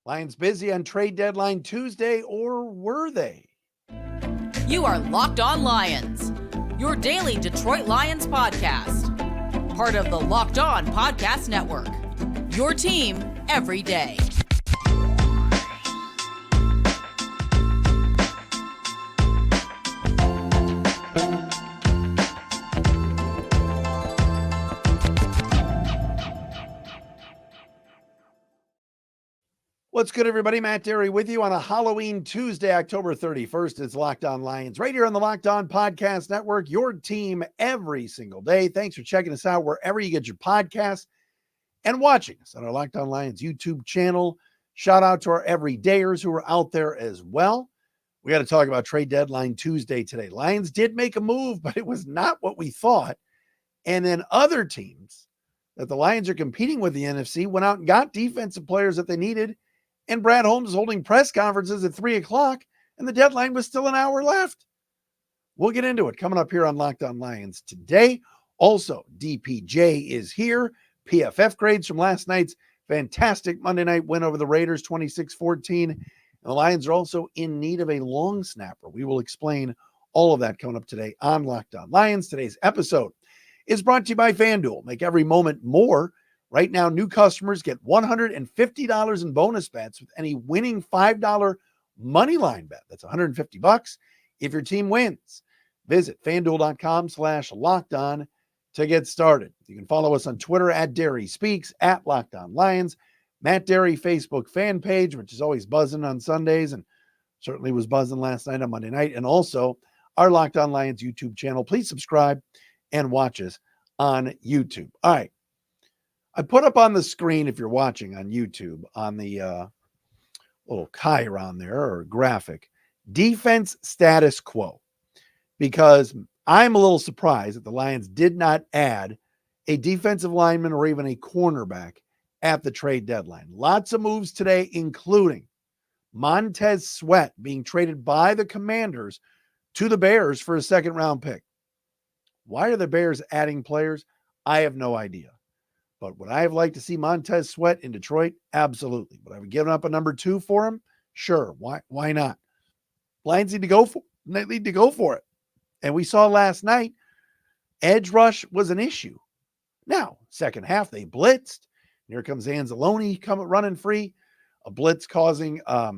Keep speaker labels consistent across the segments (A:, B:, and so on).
A: Lions busy on trade deadline Tuesday, or were they?
B: You are Locked On Lions, your daily Detroit Lions podcast. Part of the Locked On Podcast Network, your team every day.
A: What's good, everybody? Matt Derry with you on a Halloween Tuesday, October 31st. It's Locked On Lions right here on the Locked On Podcast Network, your team every single day. Thanks for checking us out wherever you get your podcasts and watching us on our Locked On Lions YouTube channel. Shout out to our everydayers who are out there as well. We got to talk about trade deadline Tuesday today. Lions did make a move, but it was not what we thought. And then other teams that the Lions are competing with the NFC went out and got defensive players that they needed. And Brad Holmes is holding press conferences at 3 o'clock, and the deadline was still an hour left. We'll get into it coming up here on Locked On Lions today. Also, DPJ is here. PFF grades from last night's fantastic Monday night win over the Raiders, 26-14. And the Lions are also in need of a long snapper. We will explain all of that coming up today on Locked On Lions. Today's episode is brought to you by FanDuel. Make every moment more. Right now, new customers get $150 in bonus bets with any winning $5 money line bet. That's $150 if your team wins. Visit FanDuel.com/LockedOn to get started. You can follow us on Twitter at Derry Speaks, at Locked On Lions, Matt Derry Facebook fan page, which is always buzzing on Sundays and certainly was buzzing last night on Monday night, and also our Locked On Lions YouTube channel. Please subscribe and watch us on YouTube. All right. I put up on the screen, if you're watching on YouTube, on the little chyron there or graphic, defense status quo, because I'm a little surprised that the Lions did not add a defensive lineman or even a cornerback at the trade deadline. Lots of moves today, including Montez Sweat being traded by the Commanders to the Bears for a second-round pick. Why are the Bears adding players? I have no idea. But would I have liked to see Montez Sweat in Detroit? Absolutely. Would I have given up a number 2 for him? Sure. Why not? Lions need to go for it. And we saw last night, edge rush was an issue. Now, second half, they blitzed. Here comes Anzalone running free. A blitz causing a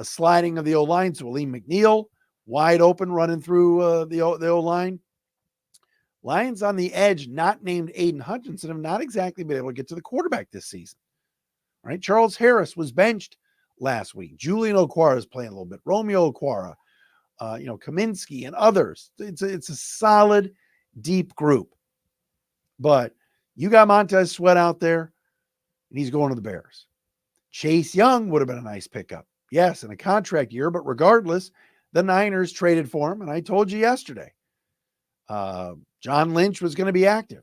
A: sliding of the O-line. So Aleem McNeil wide open running through the O-line. Lions on the edge, not named Aiden Hutchinson, have not exactly been able to get to the quarterback this season. All right, Charles Harris was benched last week. Julian Okwara is playing a little bit. Romeo Okwara, Kaminsky and others. It's a solid, deep group. But you got Montez Sweat out there, and he's going to the Bears. Chase Young would have been a nice pickup. Yes, in a contract year, but regardless, the Niners traded for him, and I told you yesterday. John Lynch was going to be active.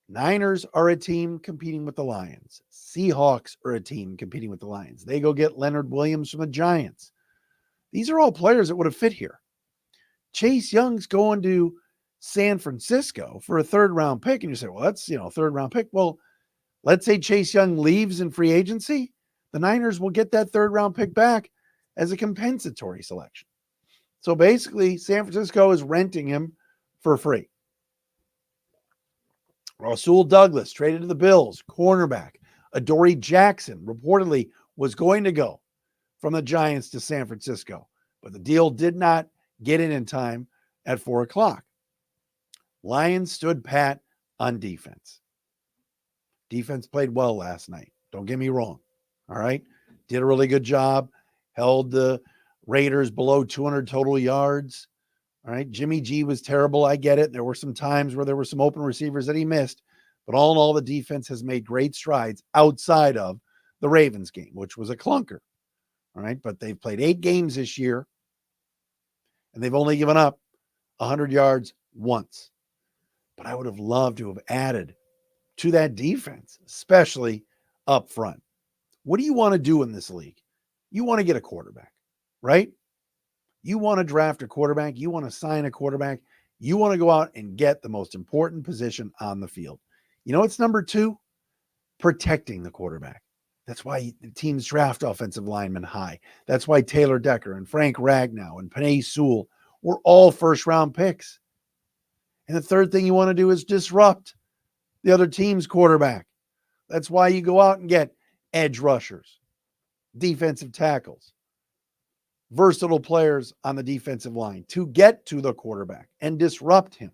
A: Niners are a team competing with the Lions. Seahawks are a team competing with the Lions. They go get Leonard Williams from the Giants. These are all players that would have fit here. Chase Young's going to San Francisco for a third-round pick, and you say, well, that's, third-round pick. Well, let's say Chase Young leaves in free agency. The Niners will get that third-round pick back as a compensatory selection. So basically, San Francisco is renting him for free. Rasul Douglas traded to the Bills, cornerback. Adoree Jackson reportedly was going to go from the Giants to San Francisco, but the deal did not get in time at 4 o'clock. Lions stood pat on defense. Defense played well last night. Don't get me wrong. All right. Did a really good job. Held the Raiders below 200 total yards. All right. Jimmy G was terrible. I get it. There were some times where there were some open receivers that he missed, but all in all, the defense has made great strides outside of the Ravens game, which was a clunker. All right. But they've played 8 games this year and they've only given up 100 yards once. But I would have loved to have added to that defense, especially up front. What do you want to do in this league? You want to get a quarterback, right? You want to draft a quarterback. You want to sign a quarterback. You want to go out and get the most important position on the field. You know what's number 2? Protecting the quarterback. That's why the teams draft offensive linemen high. That's why Taylor Decker and Frank Ragnow and Penei Sewell were all first-round picks. And the third thing you want to do is disrupt the other team's quarterback. That's why you go out and get edge rushers, defensive tackles, versatile players on the defensive line to get to the quarterback and disrupt him.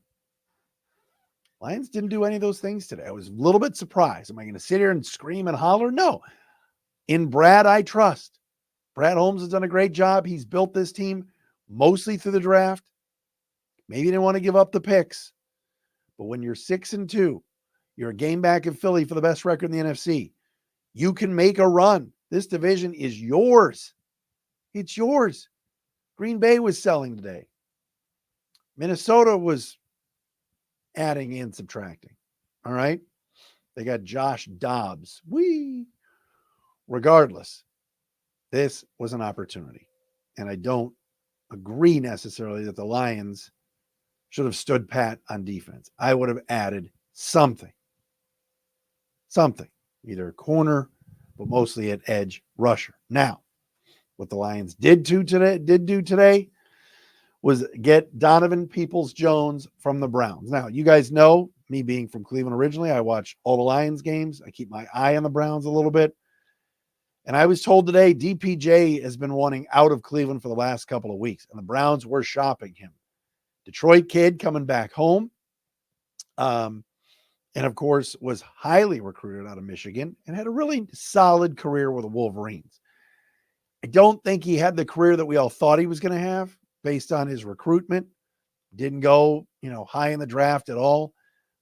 A: Lions didn't do any of those things today. I was a little bit surprised. Am I going to sit here and scream and holler? No. In Brad, I trust. Brad Holmes has done a great job. He's built this team mostly through the draft. Maybe he didn't want to give up the picks. But when you're 6-2, you're a game back of Philly for the best record in the NFC. You can make a run. This division is yours. It's yours. Green Bay was selling today. Minnesota was adding and subtracting. All right. They got Josh Dobbs. Regardless, this was an opportunity. And I don't agree necessarily that the Lions should have stood pat on defense. I would have added something, either a corner, but mostly at edge rusher. Now, what the Lions did do today was get Donovan Peoples-Jones from the Browns. Now, you guys know me being from Cleveland originally. I watch all the Lions games. I keep my eye on the Browns a little bit. And I was told today DPJ has been wanting out of Cleveland for the last couple of weeks, and the Browns were shopping him. Detroit kid coming back home. And of course, was highly recruited out of Michigan and had a really solid career with the Wolverines. I don't think he had the career that we all thought he was going to have based on his recruitment. Didn't go, high in the draft at all.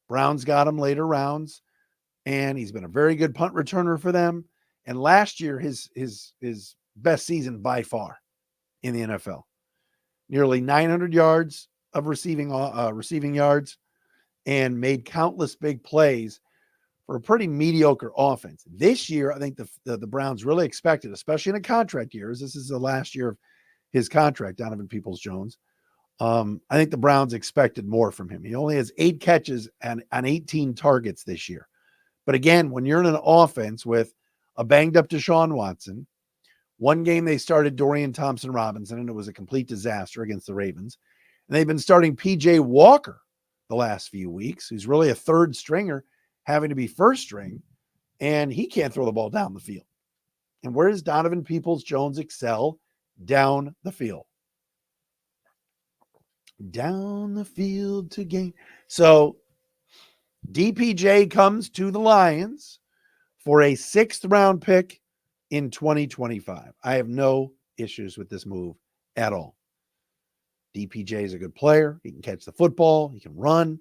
A: Browns got him later rounds, and he's been a very good punt returner for them. And last year, his best season by far in the NFL. Nearly 900 yards of receiving yards and made countless big plays for a pretty mediocre offense. This year, I think the Browns really expected, especially in a contract year, as this is the last year of his contract, Donovan Peoples-Jones. I think the Browns expected more from him. He only has 8 catches on 18 targets this year. But again, when you're in an offense with a banged up Deshaun Watson, one game they started Dorian Thompson-Robinson, and it was a complete disaster against the Ravens. And they've been starting P.J. Walker the last few weeks, who's really a third stringer, having to be first string, and he can't throw the ball down the field. And where does Donovan Peoples-Jones excel? Down the field. Down the field to gain. So DPJ comes to the Lions for a 6th round pick in 2025. I have no issues with this move at all. DPJ is a good player. He can catch the football. He can run.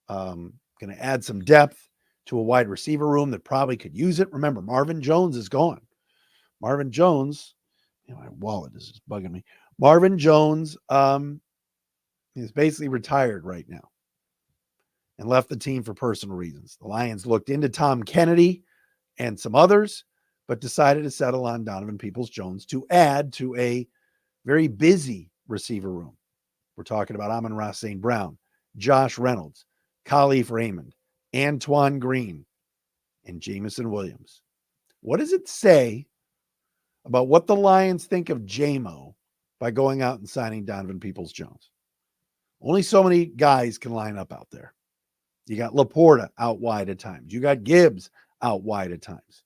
A: Going to add some depth to a wide receiver room that probably could use it. Remember, Marvin Jones is gone. Marvin Jones, my wallet is just bugging me. Marvin Jones is basically retired right now and left the team for personal reasons. The Lions looked into Tom Kennedy and some others, but decided to settle on Donovan Peoples-Jones to add to a very busy receiver room. We're talking about Amon-Ra St. Brown, Josh Reynolds, Khalif Raymond, Antoine Green, and Jameson Williams. What does it say about what the Lions think of JMO by going out and signing Donovan Peoples-Jones? Only so many guys can line up out there. You got Laporta out wide at times. You got Gibbs out wide at times.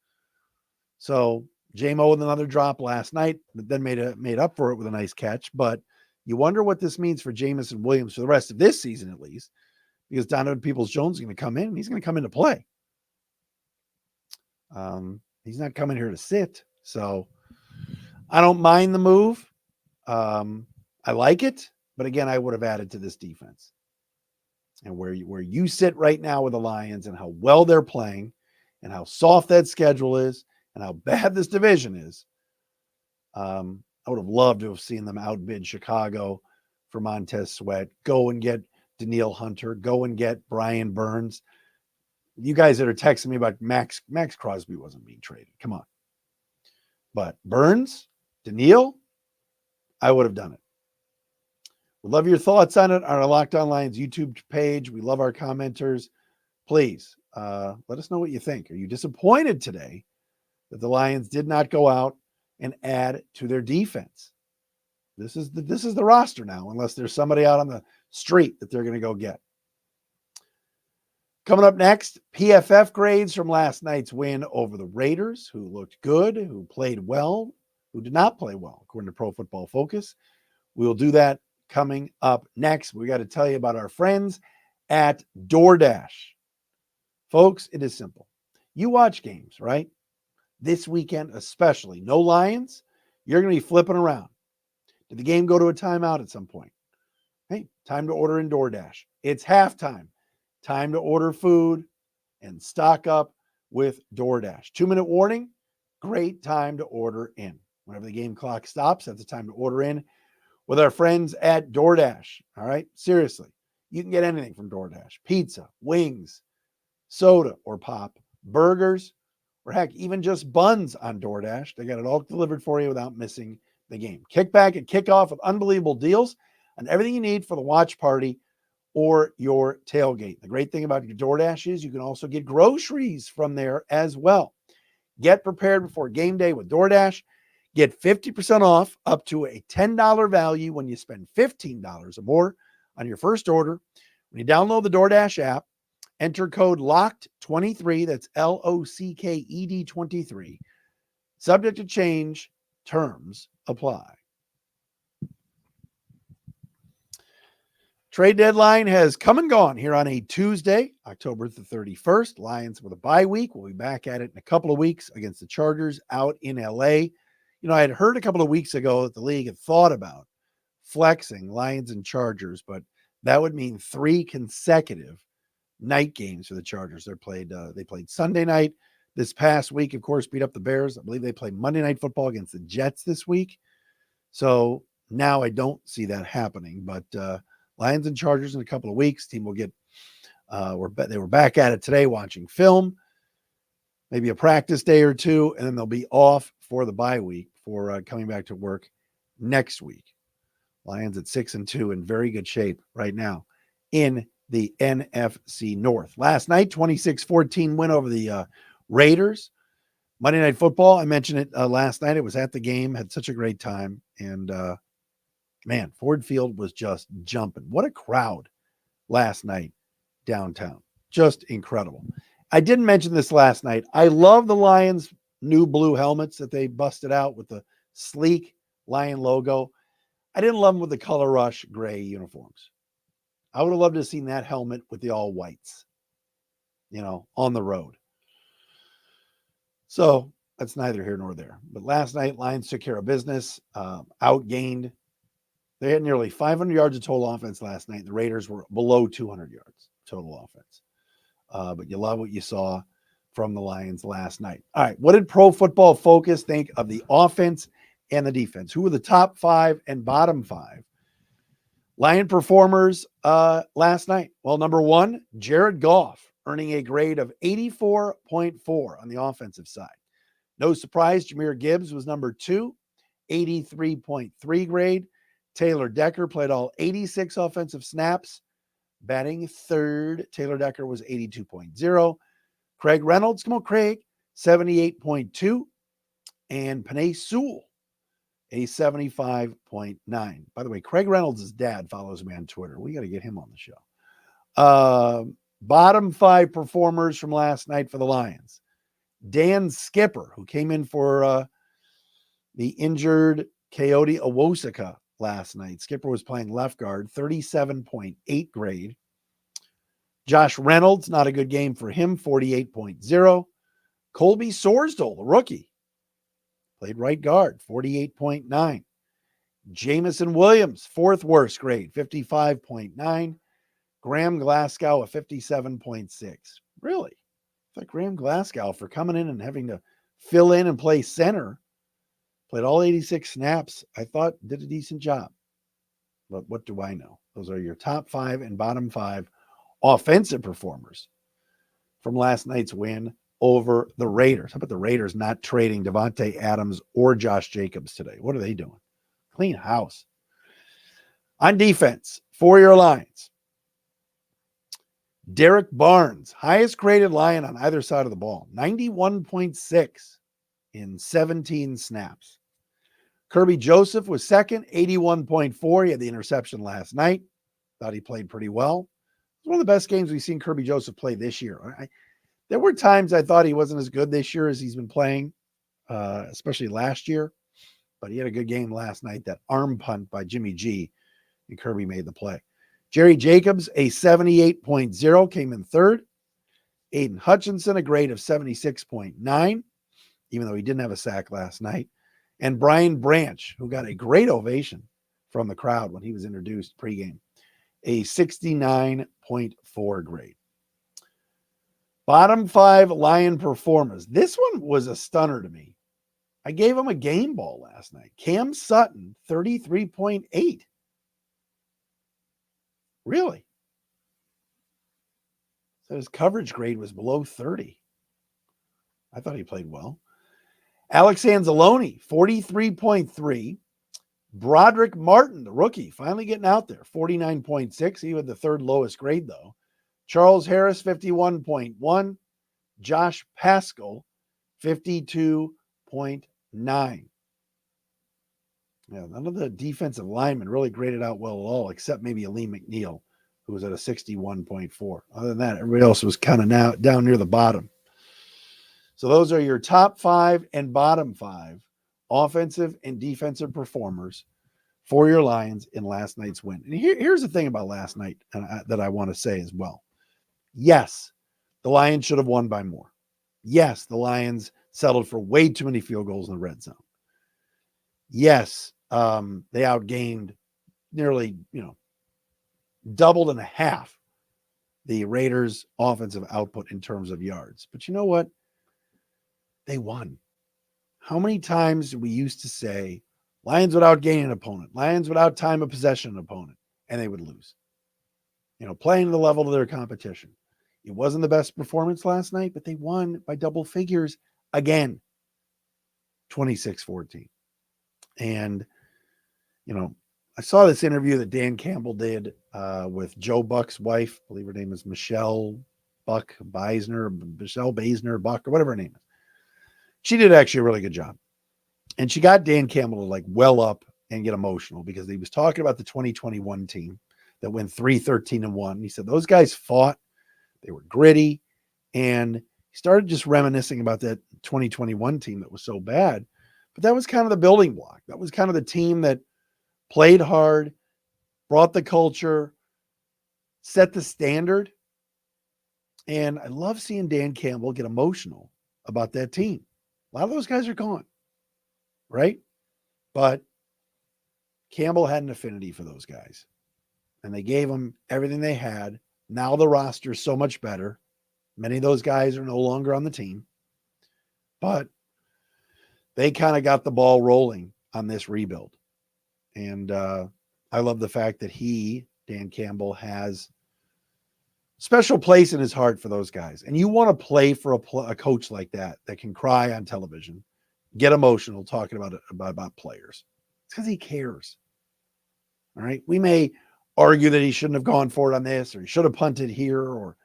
A: So JMO with another drop last night, but then made up for it with a nice catch. But you wonder what this means for Jameson Williams for the rest of this season, at least, because Donovan Peoples-Jones is going to come in and he's going to come into play. He's not coming here to sit. So I don't mind the move. I like it, but again, I would have added to this defense. And where you sit right now with the Lions and how well they're playing and how soft that schedule is and how bad this division is, I would have loved to have seen them outbid Chicago for Montez Sweat, go and get Danielle Hunter, go and get Brian Burns. You guys that are texting me about Max Crosby wasn't being traded. Come on. But Burns, Danielle, I would have done it. We'd love your thoughts on it on our Locked On Lions YouTube page. We love our commenters. Please let us know what you think. Are you disappointed today that the Lions did not go out and add to their defense. This is the roster now, unless there's somebody out on the street that they're going to go get. Coming up next, PFF grades from last night's win over the Raiders, who looked good, who played well, who did not play well, according to Pro Football Focus. We'll do that coming up next. We got to tell you about our friends at DoorDash. Folks, it is simple. You watch games, right? This weekend especially. No Lions, you're going to be flipping around. Did the game go to a timeout at some point? Hey, time to order in DoorDash. It's halftime. Time to order food and stock up with DoorDash. 2-minute warning, great time to order in. Whenever the game clock stops, that's the time to order in with our friends at DoorDash. All right, seriously, you can get anything from DoorDash. Pizza, wings, soda or pop, burgers, or heck, even just buns on DoorDash. They got it all delivered for you without missing the game. Kick back and kick off with unbelievable deals on everything you need for the watch party or your tailgate. The great thing about your DoorDash is you can also get groceries from there as well. Get prepared before game day with DoorDash. Get 50% off up to a $10 value when you spend $15 or more on your first order. When you download the DoorDash app, enter code LOCKED23, that's LOCKED 23. Subject to change, terms apply. Trade deadline has come and gone here on a Tuesday, October the 31st. Lions with a bye week. We'll be back at it in a couple of weeks against the Chargers out in LA. You know, I had heard a couple of weeks ago that the league had thought about flexing Lions and Chargers, but that would mean 3 consecutive night games for the Chargers. They played Sunday night this past week, of course, beat up the Bears. I believe they play Monday Night Football against the Jets this week. So now I don't see that happening, but Lions and Chargers in a couple of weeks. Team will get, they were back at it today watching film, maybe a practice day or two, and then they'll be off for the bye week for coming back to work next week. Lions at 6-2 in very good shape right now in the NFC North. Last night, 26-14 win over the Raiders. Monday Night Football, I mentioned it last night. It was at the game, had such a great time, and man, Ford Field was just jumping. What a crowd last night downtown. Just incredible. I didn't mention this last night. I love the Lions' new blue helmets that they busted out with the sleek Lion logo. I didn't love them with the color rush gray uniforms. I would have loved to have seen that helmet with the all whites, you know, on the road. So that's neither here nor there. But last night, Lions took care of business, outgained. They had nearly 500 yards of total offense last night. The Raiders were below 200 yards total offense. But you love what you saw from the Lions last night. All right, what did Pro Football Focus think of the offense and the defense? Who were the top 5 and bottom 5 Lion performers last night? Well, number 1, Jared Goff, earning a grade of 84.4 on the offensive side. No surprise, Jahmyr Gibbs was number 2, 83.3 grade. Taylor Decker played all 86 offensive snaps. Batting third, Taylor Decker was 82.0. Craig Reynolds, come on, Craig, 78.2. And Penei Sewell, a 75.9. By the way, Craig Reynolds' dad follows me on Twitter. We got to get him on the show. Bottom 5 performers from last night for the Lions. Dan Skipper, who came in for the injured Coyote Owosika last night. Skipper was playing left guard, 37.8 grade. Josh Reynolds, not a good game for him, 48.0. Colby Sorsdal, the rookie, played right guard, 48.9. Jamison Williams, 4th worst grade, 55.9. Graham Glasgow, a 57.6. Really? I thought Graham Glasgow, for coming in and having to fill in and play center, played all 86 snaps, I thought did a decent job. But what do I know? Those are your top 5 and bottom 5 offensive performers from last night's win over the Raiders. How about the Raiders not trading Devontae Adams or Josh Jacobs today? What are they doing? Clean house. On defense, for your Lions, Derek Barnes, highest graded Lion on either side of the ball, 91.6. in 17 snaps. Kirby Joseph was second, 81.4. He had the interception last night. Thought he played pretty well. It's one of the best games we've seen Kirby Joseph play this year. There were times I thought he wasn't as good this year as he's been playing, especially last year. But he had a good game last night. That arm punt by Jimmy G, and Kirby made the play. Jerry Jacobs, a 78.0, came in third. Aiden Hutchinson, a grade of 76.9, even though he didn't have a sack last night. And Brian Branch, who got a great ovation from the crowd when he was introduced pregame, a 69.4 grade. Bottom 5 Lion performers. This one was a stunner to me. I gave him a game ball last night. Cam Sutton, 33.8. Really? So his coverage grade was below 30. I thought he played well. Alex Anzalone, 43.3. Broderick Martin, the rookie, finally getting out there, 49.6. He had the third lowest grade, though. Charles Harris, 51.1. Josh Pascal, 52.9. Yeah, none of the defensive linemen really graded out well at all, except maybe Lee McNeil, who was at a 61.4. Other than that, everybody else was kind of now down near the bottom. So those are your top 5 and bottom 5 offensive and defensive performers for your Lions in last night's win. And here's the thing about last night that I want to say as well. Yes, the Lions should have won by more. Yes, the Lions settled for way too many field goals in the red zone. Yes, they outgained nearly, doubled and a half the Raiders' offensive output in terms of yards. But you know what? They won. How many times did we used to say Lions would outgain an opponent, Lions would out time a possession an opponent, and they would lose? Playing to the level of their competition. It wasn't the best performance last night, but they won by double figures again, 26-14. And, I saw this interview that Dan Campbell did with Joe Buck's wife. I believe her name is Michelle Buck Beisner, Michelle Beisner Buck, or whatever her name is. She did actually a really good job. And she got Dan Campbell to well up and get emotional because he was talking about the 2021 team that went 3-13-1. He said those guys fought. They were gritty. And he started just reminiscing about that 2021 team that was so bad. But that was kind of the building block. That was kind of the team that played hard, brought the culture, set the standard. And I love seeing Dan Campbell get emotional about that team. A lot of those guys are gone, right? But Campbell had an affinity for those guys, and they gave them everything they had. Now the roster is so much better. Many of those guys are no longer on the team, but they kind of got the ball rolling on this rebuild. And I love the fact that Dan Campbell, has a special place in his heart for those guys. And you want to play for a coach like that can cry on television, get emotional talking about players. It's because he cares. All right. We may argue that he shouldn't have gone for it on this, or he should have punted here, or,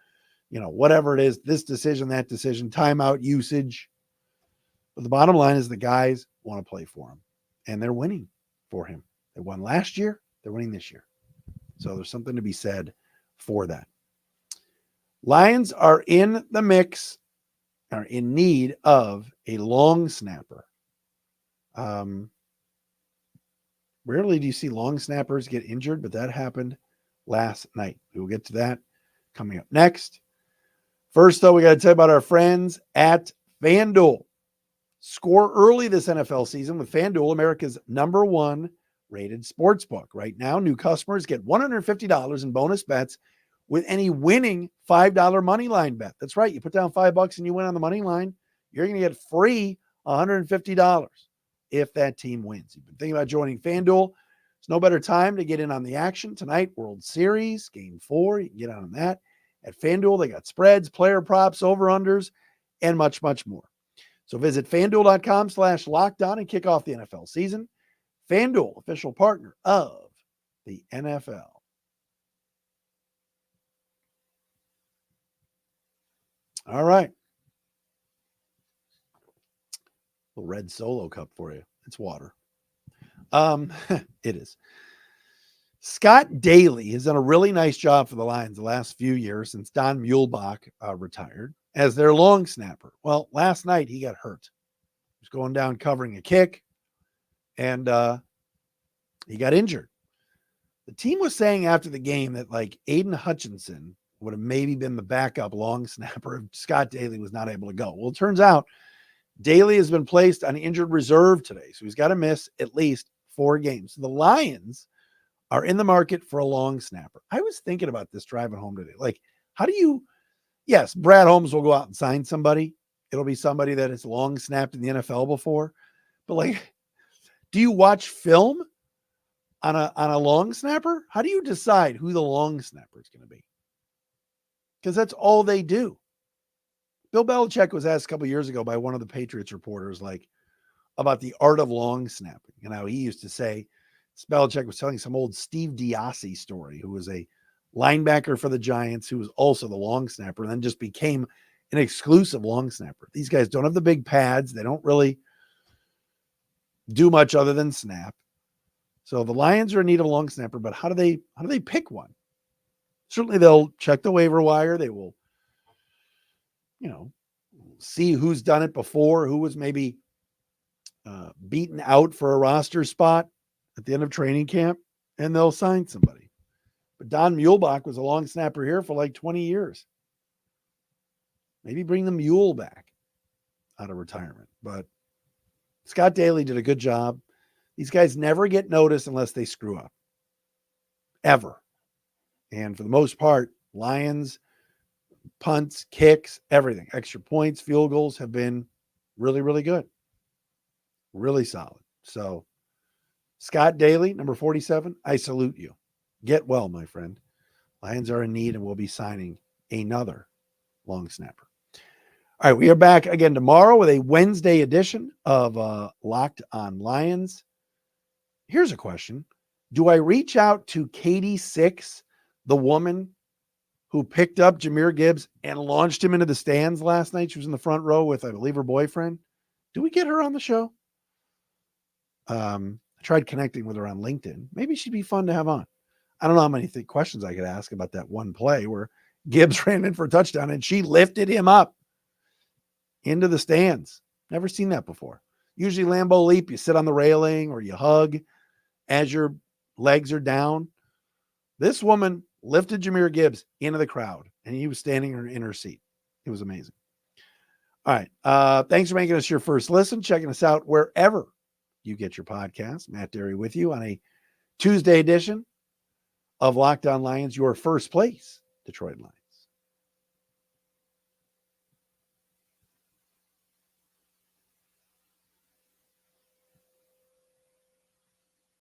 A: whatever it is, this decision, that decision, timeout usage. But the bottom line is the guys want to play for him, and they're winning for him. They won last year. They're winning this year. So there's something to be said for that. Lions are in the mix, are in need of a long snapper. Rarely do you see long snappers get injured, but that happened last night. We will get to that coming up next. First, though, we got to tell you about our friends at FanDuel. Score early this NFL season with FanDuel, America's #1 rated sportsbook. Right now, new customers get $150 in bonus bets with any winning $5 money line bet. That's right. You put down $5 and you win on the money line, you're going to get free $150 if that team wins. You've been thinking about joining FanDuel. There's no better time to get in on the action. Tonight, World Series, Game 4. You can get on that. At FanDuel, they got spreads, player props, over-unders, and much, much more. So visit FanDuel.com/lockedon and kick off the NFL season. FanDuel, official partner of the NFL. All right. little red Solo cup for you. It's water. It is. Scott Daly has done a really nice job for the Lions the last few years since Don Muehlbach retired as their long snapper. Well, last night he got hurt. He was going down covering a kick, and he got injured. The team was saying after the game that like Aiden Hutchinson would have maybe been the backup long snapper if Scott Daly was not able to go. Well, it turns out Daly has been placed on injured reserve today, so he's got to miss at least 4 games. So the Lions are in the market for a long snapper. I was thinking about this driving home today. Like, how do you, yes, Brad Holmes will go out and sign somebody. It'll be somebody that has long snapped in the NFL before. But like, do you watch film on a long snapper? How do you decide who the long snapper is going to be? Because that's all they do. Bill Belichick was asked a couple years ago by one of the Patriots reporters, like, about the art of long snapping. And how he used to say, Belichick was telling some old Steve Diassi story, who was a linebacker for the Giants, who was also the long snapper, and then just became an exclusive long snapper. These guys don't have the big pads. They don't really do much other than snap. So the Lions are in need of a long snapper, but how do they pick one? Certainly they'll check the waiver wire. They will, see who's done it before, who was maybe beaten out for a roster spot at the end of training camp, and they'll sign somebody. But Don Muehlbach was a long snapper here for like 20 years. Maybe bring the Mule back out of retirement. But Scott Daly did a good job. These guys never get noticed unless they screw up. Ever. And for the most part, Lions, punts, kicks, everything, extra points, field goals have been really, really good. Really solid. So Scott Daly, number 47, I salute you. Get well, my friend. Lions are in need and we'll be signing another long snapper. All right, we are back again tomorrow with a Wednesday edition of Locked on Lions. Here's a question. Do I reach out to Katie Six, the woman who picked up Jahmyr Gibbs and launched him into the stands last night? She was in the front row with, I believe, her boyfriend. Do we get her on the show? I tried connecting with her on LinkedIn. Maybe she'd be fun to have on. I don't know how many questions I could ask about that one play where Gibbs ran in for a touchdown and she lifted him up into the stands. Never seen that before. Usually Lambeau Leap, you sit on the railing or you hug as your legs are down. This woman lifted Jahmyr Gibbs into the crowd and he was standing in her seat. It was amazing. All right. Thanks for making us your first listen, checking us out wherever you get your podcast. Matt Derry with you on a Tuesday edition of Locked on Lions, your first place Detroit Lions.